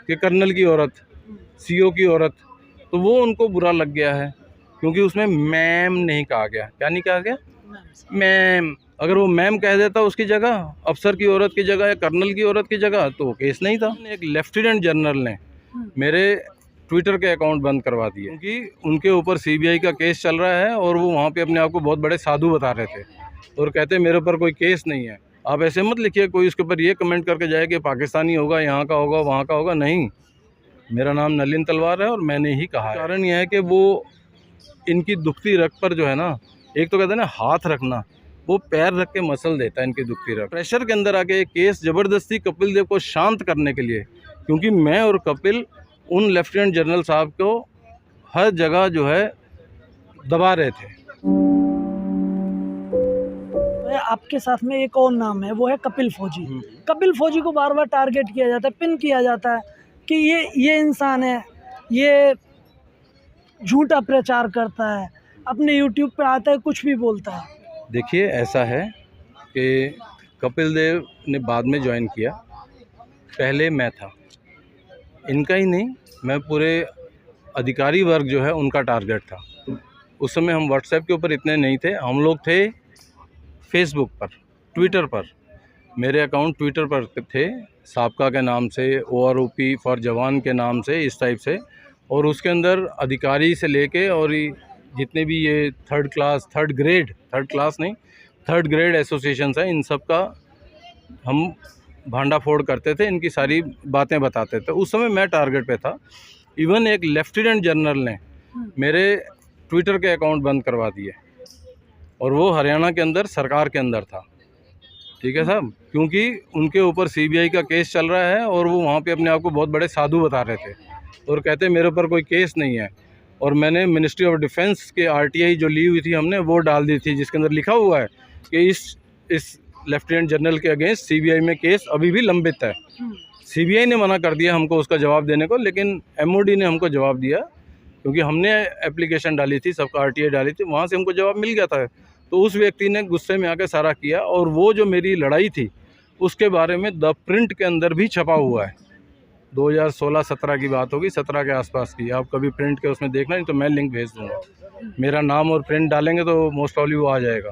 कि कर्नल की औरत, सीओ की औरत, तो वो उनको बुरा लग गया है क्योंकि उसमें मैम नहीं कहा गया। क्या नहीं कहा गया? मैम। अगर वो मैम कह देता उसकी जगह, अफसर की औरत की जगह या कर्नल की औरत की जगह, तो वो केस नहीं था। एक लेफ्टिनेंट जनरल ने मेरे ट्विटर के अकाउंट बंद करवा दिए क्योंकि उनके ऊपर सीबीआई का केस चल रहा है और वो वहाँ पे अपने आप को बहुत बड़े साधु बता रहे थे और कहते मेरे ऊपर कोई केस नहीं है। आप ऐसे मत लिखिए कोई उसके ऊपर ये कमेंट करके जाए कि पाकिस्तानी होगा, यहाँ का होगा, वहाँ का होगा। नहीं, मेरा नाम नलिन तलवार है और मैंने ही कहा है। कारण यह है कि वो इनकी दुखती रग पर जो है ना, एक तो कहते हैं ना हाथ रखना, वो पैर रख के मसल देता है इनकी दुखती रग। प्रेशर के अंदर आके केस ज़बरदस्ती कपिल देव को शांत करने के लिए, क्योंकि मैं और कपिल उन लेफ्टिनेंट जनरल साहब को हर जगह जो है दबा रहे थे। आपके साथ में एक और नाम है, वो है कपिल फौजी। कपिल फौजी को बार बार टारगेट किया जाता है, पिन किया जाता है कि ये इंसान है, ये झूठा प्रचार करता है, अपने यूट्यूब पे आता है कुछ भी बोलता है। देखिए, ऐसा है कि कपिल देव ने बाद में ज्वाइन किया, पहले मैं था। इनका ही नहीं, मैं पूरे अधिकारी वर्ग जो है उनका टारगेट था। उस समय हम व्हाट्सएप के ऊपर इतने नहीं थे, हम लोग थे फेसबुक पर, ट्विटर पर। मेरे अकाउंट ट्विटर पर थे, साबका के नाम से, OROP फॉर जवान के नाम से, इस टाइप से। और उसके अंदर अधिकारी से लेके और जितने भी ये थर्ड ग्रेड एसोसिएशंस हैं, इन सब का हम भांडाफोड़ करते थे, इनकी सारी बातें बताते थे। उस समय मैं टारगेट पे था। इवन एक लेफ्टिनेंट जनरल ने मेरे ट्विटर के अकाउंट बंद करवा दिए और वो हरियाणा के अंदर सरकार के अंदर था। ठीक है साहब, क्योंकि उनके ऊपर सीबीआई का केस चल रहा है और वो वहाँ पे अपने आप को बहुत बड़े साधु बता रहे थे और कहते मेरे ऊपर कोई केस नहीं है। और मैंने मिनिस्ट्री ऑफ डिफेंस के RTI जो ली हुई थी हमने, वो डाल दी थी, जिसके अंदर लिखा हुआ है कि इस लेफ्टिनेंट जनरल के अगेंस्ट सीबीआई में केस अभी भी लंबित है। सीबीआई ने मना कर दिया हमको उसका जवाब देने को, लेकिन MOD ने हमको जवाब दिया क्योंकि हमने एप्लीकेशन डाली थी, सबका RTI डाली थी, वहाँ से हमको जवाब मिल गया था। तो उस व्यक्ति ने गुस्से में आकर सारा किया और वो जो मेरी लड़ाई थी उसके बारे में द प्रिंट के अंदर भी छपा हुआ है। 2016-17 की बात होगी, 17 के आसपास की। आप कभी प्रिंट के उसमें देखना, नहीं तो मैं लिंक भेज दूँगा। मेरा नाम और प्रिंट डालेंगे तो मोस्ट प्रॉब्ली वो आ जाएगा,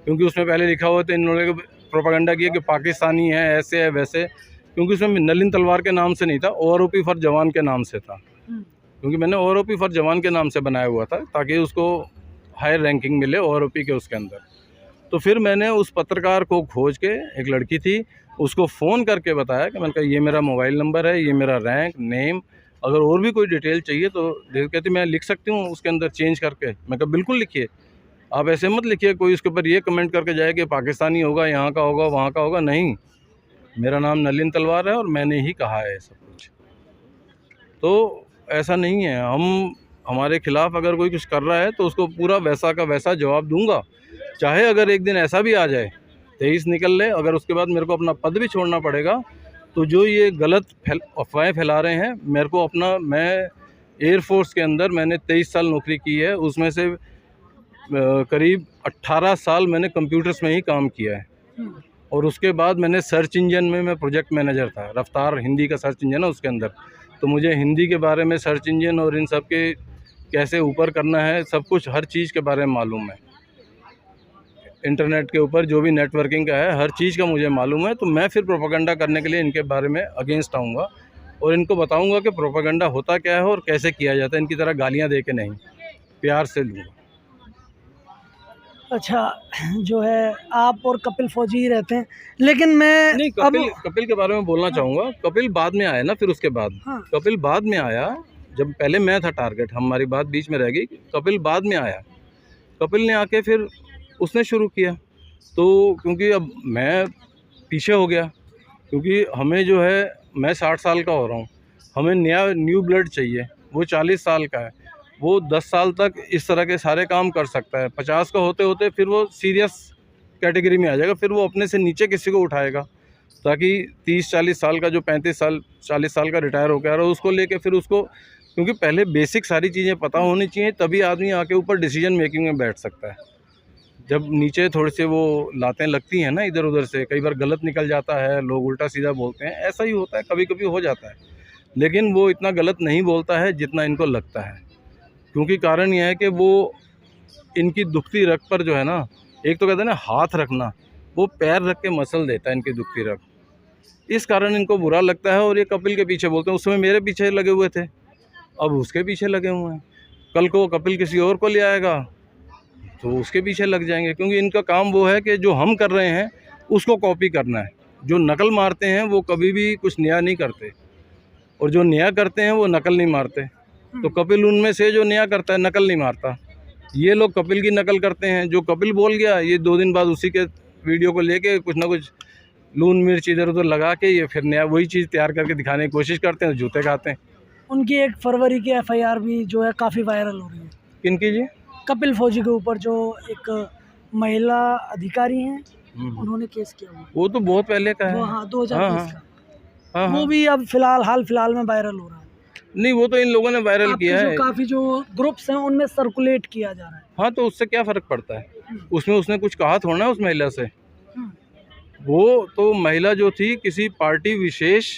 क्योंकि उसमें पहले लिखा हुआ था, इन्होंने प्रोपागेंडा किया कि पाकिस्तानी है, ऐसे है वैसे, क्योंकि उसमें नलिन तलवार के नाम से नहीं था, OROP फॉर जवान के नाम से था। क्योंकि मैंने OROP फॉर जवान के नाम से बनाया हुआ था ताकि उसको हायर रैंकिंग मिले OROP के उसके अंदर। तो फिर मैंने उस पत्रकार को खोज के, एक लड़की थी, उसको फ़ोन करके बताया कि मैंने कहा ये मेरा मोबाइल नंबर है, ये मेरा रैंक, नेम, अगर और भी कोई डिटेल चाहिए तो कहती मैं लिख सकती हूँ उसके अंदर चेंज करके। मैं कहा बिल्कुल लिखिए, आप ऐसे मत लिखिए कोई उसके ऊपर ये कमेंट करके जाए कि पाकिस्तानी होगा, यहाँ का होगा, वहाँ का होगा। नहीं, मेरा नाम नलिन तलवार है और मैंने ही कहा है सब कुछ। तो ऐसा नहीं है, हमारे खिलाफ़ अगर कोई कुछ कर रहा है तो उसको पूरा वैसा का वैसा जवाब दूंगा। चाहे अगर एक दिन ऐसा भी आ जाए, 23 निकल ले, अगर उसके बाद मेरे को अपना पद भी छोड़ना पड़ेगा, तो जो ये गलत अफवाहें फैला रहे हैं, मेरे को मैं एयरफोर्स के अंदर मैंने 23 साल नौकरी की है, उसमें से करीब 18 साल मैंने कंप्यूटर्स में ही काम किया है। और उसके बाद मैंने सर्च इंजन में मैं प्रोजेक्ट मैनेजर था, रफ्तार हिंदी का सर्च इंजन है उसके अंदर। तो मुझे हिंदी के बारे में, सर्च इंजन और इन सब के कैसे ऊपर करना है, सब कुछ, हर चीज़ के बारे में मालूम है। इंटरनेट के ऊपर जो भी नेटवर्किंग का है, हर चीज़ का मुझे मालूम है। तो मैं फिर प्रोपेगेंडा करने के लिए इनके बारे में अगेंस्ट आऊँगा और इनको बताऊँगा कि प्रोपेगेंडा होता क्या है और कैसे किया जाता है। इनकी तरह गालियाँ दे के नहीं, प्यार से लूँगा। अच्छा, जो है आप और कपिल फौजी ही रहते हैं, लेकिन मैं नहीं, कपिल के बारे में बोलना चाहूँगा। कपिल बाद में आया ना, फिर उसके बाद कपिल बाद में आया। जब पहले मैं था टारगेट, हमारी बात बीच में रह गई। कपिल बाद में आया, कपिल ने आके फिर उसने शुरू किया। तो क्योंकि अब मैं पीछे हो गया, क्योंकि हमें जो है, मैं 60 साल का हो रहा हूँ, हमें न्यू ब्लड चाहिए। वो 40 साल का है, वो 10 साल तक इस तरह के सारे काम कर सकता है। 50 का होते होते फिर वो सीरियस कैटेगरी में आ जाएगा, फिर वो अपने से नीचे किसी को उठाएगा, ताकि 30-40 साल का, जो 40 साल का रिटायर हो गया, और उसको लेके फिर उसको, क्योंकि पहले बेसिक सारी चीज़ें पता होनी चाहिए, तभी आदमी आके ऊपर डिसीजन मेकिंग में बैठ सकता है। जब नीचे थोड़ी से वो लातें लगती हैं ना इधर उधर से, कई बार गलत निकल जाता है, लोग उल्टा सीधा बोलते हैं, ऐसा ही होता है, कभी कभी हो जाता है। लेकिन वो इतना गलत नहीं बोलता है जितना इनको लगता है, क्योंकि कारण यह है कि वो इनकी दुखती रग पर जो है ना, एक तो कहते हैं ना हाथ रखना, वो पैर रख के मसल देता है इनकी दुखती रग, इस कारण इनको बुरा लगता है और ये कपिल के पीछे बोलते हैं। उस समय मेरे पीछे लगे हुए थे, अब उसके पीछे लगे हुए हैं, कल को कपिल किसी और को ले आएगा तो उसके पीछे लग जाएंगे, क्योंकि इनका काम वो है कि जो हम कर रहे हैं उसको कॉपी करना है। जो नकल मारते हैं वो कभी भी कुछ नया नहीं करते, और जो नया करते हैं वो नकल नहीं मारते। तो कपिल उनमें से जो नया करता है, नकल नहीं मारता। ये लोग कपिल की नकल करते हैं, जो कपिल बोल गया ये 2 दिन बाद उसी के वीडियो को लेके कुछ ना कुछ लून मिर्च इधर उधर लगा के ये फिर नया वही चीज़ तैयार करके दिखाने की कोशिश करते हैं, जूते खाते हैं। उनकी 1 फरवरी की FIR भी जो है काफ़ी वायरल हो रही है। किनकी जी? कपिल फौजी के ऊपर जो एक महिला अधिकारी हैं, उन्होंने केस किया हुआ है। वो तो बहुत पहले का है। वो हाँ 2020 का, हाँ वो भी अब हाल फिलहाल में वायरल हो रहा है। नहीं, वो तो इन लोगों ने वायरल आपके किया जो है। काफ़ी जो ग्रुप्स हैं उनमें सर्कुलेट किया जा रहा है। हाँ, तो उससे क्या फ़र्क पड़ता है? उसमें उसने कुछ कहा थोड़ा ना उस महिला से। वो तो महिला जो थी किसी पार्टी विशेष,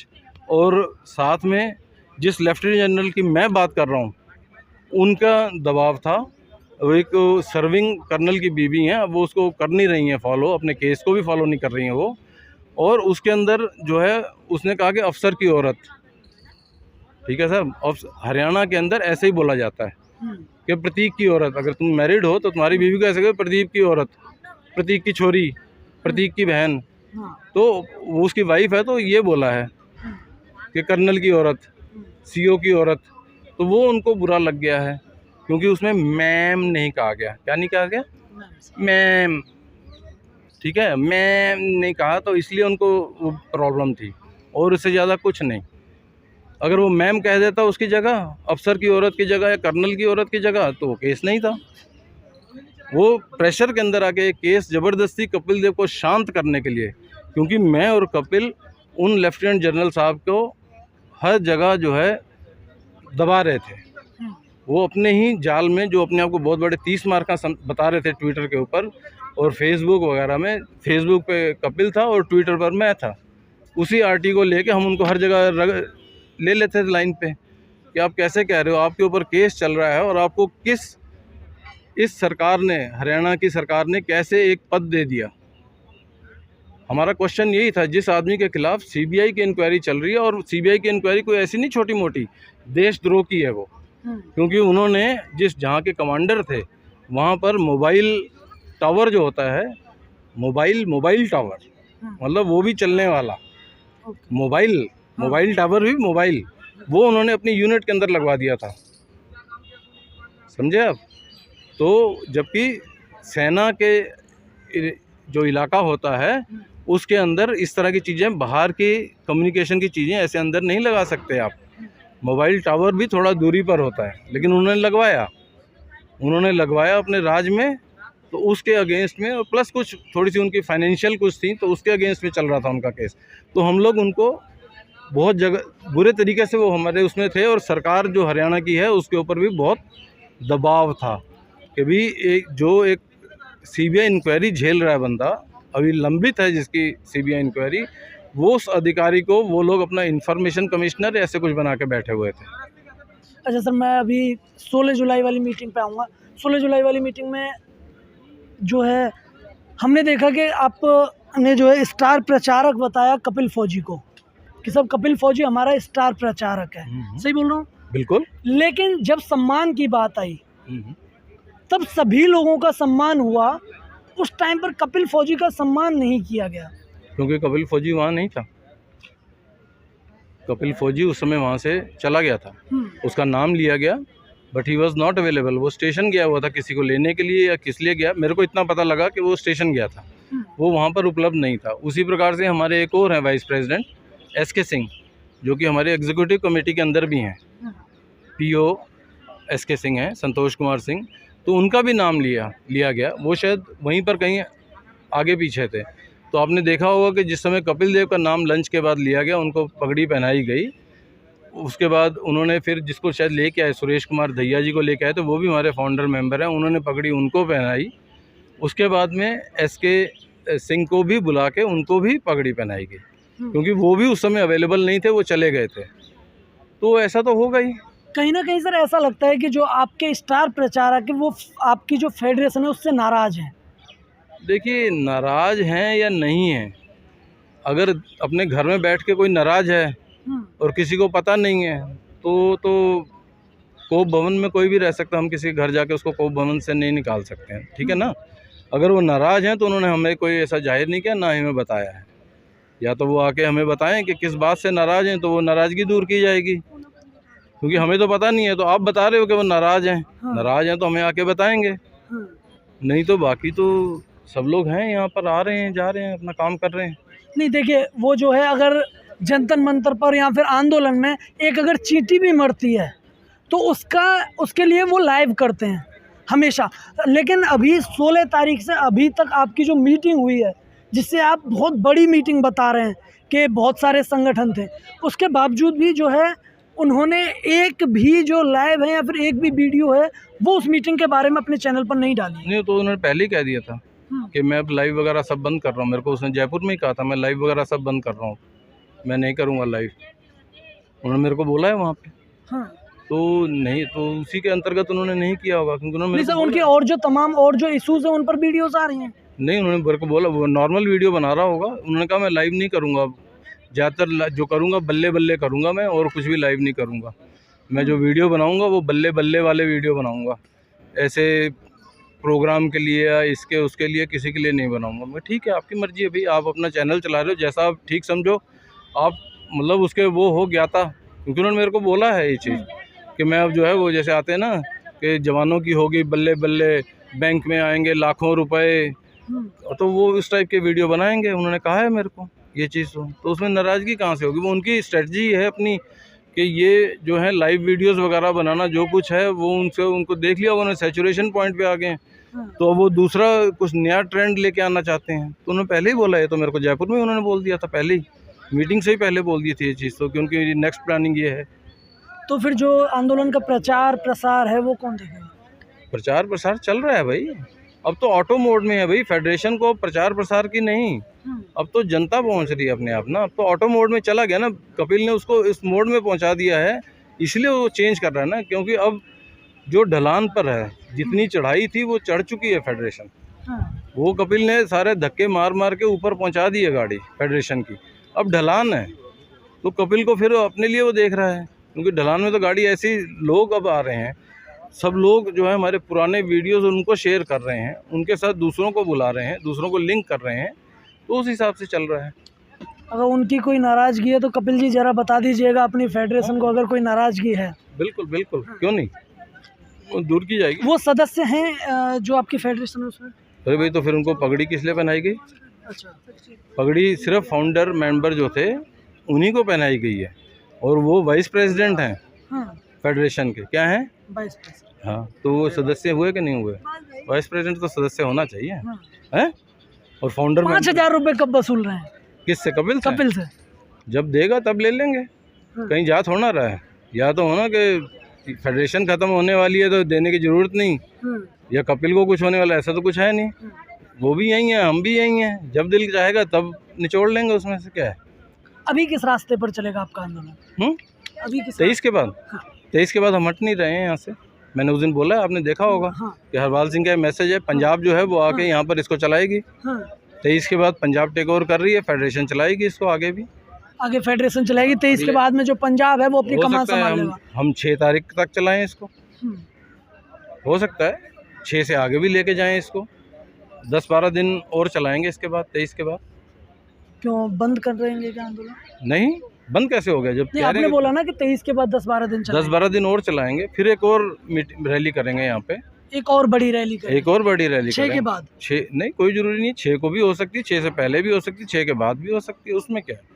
और साथ में जिस लेफ्टिनेंट जनरल की मैं बात कर रहा हूँ उनका दबाव था। वो एक सर्विंग कर्नल की बीवी हैं, अब वो उसको कर नहीं रही हैं फॉलो, अपने केस को भी फॉलो नहीं कर रही हैं वो। और उसके अंदर जो है उसने कहा कि अफसर की औरत, ठीक है सर, हरियाणा के अंदर ऐसे ही बोला जाता है कि प्रतीक की औरत। अगर तुम मैरिड हो तो तुम्हारी बीवी को ऐसे कहो प्रदीप की औरत, प्रतीक की छोरी, प्रतीक की बहन। तो वो उसकी वाइफ है, तो ये बोला है कि कर्नल की औरत, CO की औरत। तो वो उनको बुरा लग गया है, क्योंकि उसमें मैम नहीं कहा गया। क्या नहीं कहा गया? मैम, ठीक है, मैम नहीं कहा, तो इसलिए उनको वो प्रॉब्लम थी, और इससे ज़्यादा कुछ नहीं। अगर वो मैम कह देता उसकी जगह, अफसर की औरत की जगह या कर्नल की औरत की जगह, तो वो केस नहीं था। वो प्रेशर के अंदर आके केस ज़बरदस्ती कपिल देव को शांत करने के लिए, क्योंकि मैं और कपिल उन लेफ्टिनेंट जनरल साहब को हर जगह जो है दबा रहे थे। वो अपने ही जाल में, जो अपने आप को बहुत बड़े 30 मार का बता रहे थे ट्विटर के ऊपर और फेसबुक वगैरह में। फेसबुक पे कपिल था और ट्विटर पर मैं था। उसी RT को लेके हम उनको हर जगह ले लेते थे लाइन पे कि आप कैसे कह रहे हो, आपके ऊपर केस चल रहा है, और आपको इस सरकार ने, हरियाणा की सरकार ने कैसे एक पद दे दिया। हमारा क्वेश्चन यही था, जिस आदमी के खिलाफ CBI की इंक्वायरी चल रही है, और CBI की इंक्वायरी कोई ऐसी नहीं छोटी मोटी, देशद्रोह की है वो, क्योंकि उन्होंने जहाँ के कमांडर थे वहाँ पर मोबाइल टावर जो होता है, मोबाइल टावर, मतलब वो भी चलने वाला मोबाइल टावर भी मोबाइल, वो उन्होंने अपनी यूनिट के अंदर लगवा दिया था, समझे आप? तो जबकि सेना के जो इलाका होता है उसके अंदर इस तरह की चीज़ें, बाहर की कम्युनिकेशन की चीज़ें ऐसे अंदर नहीं लगा सकते आप। मोबाइल टावर भी थोड़ा दूरी पर होता है, लेकिन उन्होंने लगवाया अपने राज्य में, तो उसके अगेंस्ट में, और प्लस कुछ थोड़ी सी उनकी फाइनेंशियल कुछ थी, तो उसके अगेंस्ट में चल रहा था उनका केस। तो हम लोग उनको बहुत जगह बुरे तरीके से, वो हमारे उसमें थे, और सरकार जो हरियाणा की है उसके ऊपर भी बहुत दबाव था कि भी एक CBI इंक्वायरी झेल रहा है बंदा, अभी लंबित है जिसकी CBI इंक्वायरी, वो उस अधिकारी को वो लोग अपना इंफॉर्मेशन कमिश्नर ऐसे कुछ बना के बैठे हुए थे। अच्छा सर, मैं अभी 16 जुलाई वाली मीटिंग पे आऊँगा। 16 जुलाई वाली मीटिंग में जो है हमने देखा कि आपने जो है स्टार प्रचारक बताया कपिल फौजी को, कि सब कपिल फौजी हमारा स्टार प्रचारक है। सही बोल रहा हूँ? बिल्कुल। लेकिन जब सम्मान की बात आई तब सभी लोगों का सम्मान हुआ, उस टाइम पर कपिल फौजी का सम्मान नहीं किया गया, क्योंकि कपिल फौजी वहाँ नहीं था। कपिल फौजी उस समय वहाँ से चला गया था, उसका नाम लिया गया, but he was not available. वो स्टेशन गया हुआ था किसी को लेने के लिए, या किस लिए गया, मेरे को इतना पता लगा कि वो स्टेशन गया था, वो वहाँ पर उपलब्ध नहीं था। उसी प्रकार से हमारे एक और हैं वाइस प्रेसिडेंट SK सिंह, जो कि हमारे एग्जीक्यूटिव कमेटी के अंदर भी हैं। PO SK सिंह हैं, संतोष कुमार सिंह, तो उनका भी नाम लिया गया। वो शायद वहीं पर कहीं आगे पीछे थे। तो आपने देखा होगा कि जिस समय कपिल देव का नाम लंच के बाद लिया गया, उनको पगड़ी पहनाई गई। उसके बाद उन्होंने फिर जिसको शायद लेके आए, सुरेश कुमार दहिया जी को लेके आए, तो वो भी हमारे फाउंडर मेंबर हैं, उन्होंने पगड़ी उनको पहनाई। उसके बाद में SK सिंह को भी बुला के उनको भी पगड़ी पहनाई गई, क्योंकि वो भी उस समय अवेलेबल नहीं थे, वो चले गए थे। तो ऐसा तो होगा ही। कहीं ना कहीं सर ऐसा लगता है कि जो आपके स्टार प्रचारक है वो आपकी जो फेडरेशन है उससे नाराज है। देखिए, नाराज हैं या नहीं हैं, अगर अपने घर में बैठ के कोई नाराज है और किसी को पता नहीं है तो कोप भवन में कोई भी रह सकता है, हम किसी के घर जाके उसको कोप भवन से नहीं निकाल सकते हैं, ठीक है ना। अगर वो नाराज़ हैं तो उन्होंने हमें कोई ऐसा जाहिर नहीं किया, ना ही हमें बताया है। या तो वो आके हमें बताएं कि किस बात से नाराज़ हैं, तो वो नाराज़गी दूर की जाएगी, क्योंकि हमें तो पता नहीं है। तो आप बता रहे हो कि वो नाराज़ हैं, नाराज़ हैं तो हमें आके बताएंगे, नहीं तो बाकी तो सब लोग हैं यहाँ पर, आ रहे हैं जा रहे हैं, अपना काम कर रहे हैं। नहीं देखिए, वो जो है अगर जंतर मंतर पर या फिर आंदोलन में एक अगर चींटी भी मरती है तो उसके लिए वो लाइव करते हैं हमेशा। लेकिन अभी 16 तारीख से अभी तक आपकी जो मीटिंग हुई है, जिससे आप बहुत बड़ी मीटिंग बता रहे हैं कि बहुत सारे संगठन थे, उसके बावजूद भी जो है उन्होंने एक भी जो लाइव है या फिर एक भी वीडियो है वो उस मीटिंग के बारे में अपने चैनल पर नहीं डाली। नहीं, तो उन्होंने पहले ही कह दिया था कि मैं अब लाइव वगैरह सब बंद कर रहा हूँ। मेरे को उसने जयपुर में ही कहा था मैं लाइव वगैरह सब बंद कर रहा हूँ, मैं नहीं करूँगा लाइव, उन्होंने मेरे को बोला है वहाँ पे। हाँ। तो नहीं, तो उसी के अंतर्गत उन्होंने नहीं किया होगा, क्योंकि उन्होंने नहीं सर, उनके और जो तमाम और जो इश्यूज हैं उन पर वीडियोस आ रही हैं। नहीं, उन्होंने मेरे को बोला वो नॉर्मल वीडियो बना रहा होगा, उन्होंने कहा मैं लाइव नहीं करूँगा अब, ज़्यादातर जो करूँगा बल्ले बल्ले करूँगा मैं, और कुछ भी लाइव नहीं करूँगा। मैं जो वीडियो बनाऊँगा वो बल्ले बल्ले वाले वीडियो बनाऊँगा, ऐसे प्रोग्राम के लिए या इसके उसके लिए किसी के लिए नहीं बनाऊँगा मैं। ठीक है, आपकी मर्ज़ी है भाई, आप अपना चैनल चला रहे हो, जैसा आप ठीक समझो आप, मतलब उसके वो हो गया था, क्योंकि उन्होंने मेरे को बोला है ये चीज़ कि मैं अब जो है वो जैसे आते हैं ना कि जवानों की होगी बल्ले बल्ले, बैंक में आएंगे लाखों रुपए, तो वो इस टाइप के वीडियो बनाएंगे, उन्होंने कहा है मेरे को ये चीज़। तो उसमें नाराज़गी कहाँ से होगी, वो उनकी स्ट्रेटजी है अपनी कि ये जो है लाइव वीडियोस वगैरह बनाना, जो कुछ है वो उनको देख लिया, उन्होंने सैचुरेशन पॉइंट पे आ गए, तो वो दूसरा कुछ नया ट्रेंड लेके आना चाहते हैं। तो उन्होंने पहले ही बोला है, तो मेरे को जयपुर में उन्होंने बोल दिया था पहले ही, मीटिंग से ही पहले बोल दी थी ये चीज़, तो क्योंकि नेक्स्ट प्लानिंग ये है। तो फिर जो आंदोलन का प्रचार प्रसार है वो कौन देखेगा? प्रचार प्रसार चल रहा है भाई, अब तो ऑटो मोड में है भाई, फेडरेशन को प्रचार प्रसार की नहीं, अब तो जनता पहुंच रही है अपने आप ना, अब तो ऑटो मोड में चला गया ना, कपिल ने उसको इस मोड में पहुंचा दिया है, इसलिए वो चेंज कर रहा है ना, क्योंकि अब जो ढलान पर है, जितनी चढ़ाई थी वो चढ़ चुकी है फेडरेशन। वो कपिल ने सारे धक्के मार मार के ऊपर पहुंचा दी है गाड़ी फेडरेशन की, अब ढलान है तो कपिल को फिर अपने लिए वो देख रहा है, क्योंकि ढलान में तो गाड़ी ऐसी, लोग अब आ रहे हैं, सब लोग जो है हमारे पुराने वीडियोस उनको शेयर कर रहे हैं, उनके साथ दूसरों को बुला रहे हैं, दूसरों को लिंक कर रहे हैं, तो उस हिसाब से चल रहा है। अगर उनकी कोई नाराज़गी है तो कपिल जी ज़रा बता दीजिएगा अपनी फेडरेशन को, अगर कोई नाराज़गी है। बिल्कुल बिल्कुल, क्यों नहीं, वो दूर की जाएगी। वो सदस्य हैं जो आपकी फेडरेशन है उसमें? अरे भाई, तो फिर उनको पगड़ी किस लिए पहनाई गई? अच्छा, पगड़ी सिर्फ फाउंडर मेंबर जो थे उन्हीं को पहनाई गई है, और वो वाइस प्रेसिडेंट हैं फेडरेशन के, क्या हैं? Vice president. हाँ, तो वो सदस्य हुए कि नहीं हुए? वाइस प्रेसिडेंट तो सदस्य होना चाहिए, हैं? और फाउंडर 5,000 रुपये कब वसूल रहे हैं? किससे? कपिल से? कपिल से। जब देगा तब ले लेंगे, कहीं जा थोड़ा ना रहा है, या तो होना कि फेडरेशन ख़त्म होने वाली है तो देने की ज़रूरत नहीं, या कपिल को कुछ होने वाला है, ऐसा तो कुछ है नहीं, वो भी यहीं हैं, हम भी यहीं हैं, जब दिल चाहेगा तब निचोड़ लेंगे, उसमें से क्या है। अभी किस रास्ते पर चलेगा आपका आंदोलन? अभी किस 23 के बाद? 23 के बाद हम हट नहीं रहे हैं यहाँ से, मैंने उस दिन बोला है, आपने देखा होगा कि हरपाल सिंह का मैसेज है, पंजाब जो है वो आके यहाँ पर इसको चलाएगी, 23 के बाद पंजाब टेक ओवर कर रही है, फेडरेशन चलाएगी इसको आगे भी, आगे फेडरेशन चलाएगी। 23 के बाद में जो पंजाब है वो अपनी कमान संभाल लेगा। हम 6 तारीख तक चलाएं इसको, हो सकता है 6 से आगे भी लेके जाएं इसको, 10-12 दिन और चलाएंगे इसके बाद, 23 के बाद। क्यों बंद कर रहेंगे क्या आंदोलन? नहीं, बंद कैसे हो गया, जब आपने बोला ना कि 23 के बाद 10-12 दिन 10-12 दिन और चलाएंगे, फिर एक और रैली करेंगे यहाँ पे, एक और बड़ी रैली करेंगे, एक और बड़ी रैली 6 के बाद? 6 नहीं, कोई जरूरी नहीं, 6 को भी हो सकती है, 6 से पहले भी हो सकती है, 6 के बाद भी हो सकती है, उसमें क्या है।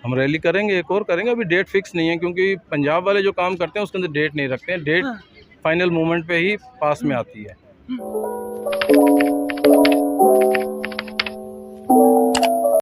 हम रैली करेंगे, एक और करेंगे, अभी डेट फिक्स नहीं है, क्योंकि पंजाब वाले जो काम करते हैं उसके अंदर डेट नहीं रखते हैं, डेट फाइनल मोमेंट पे ही पास में आती है।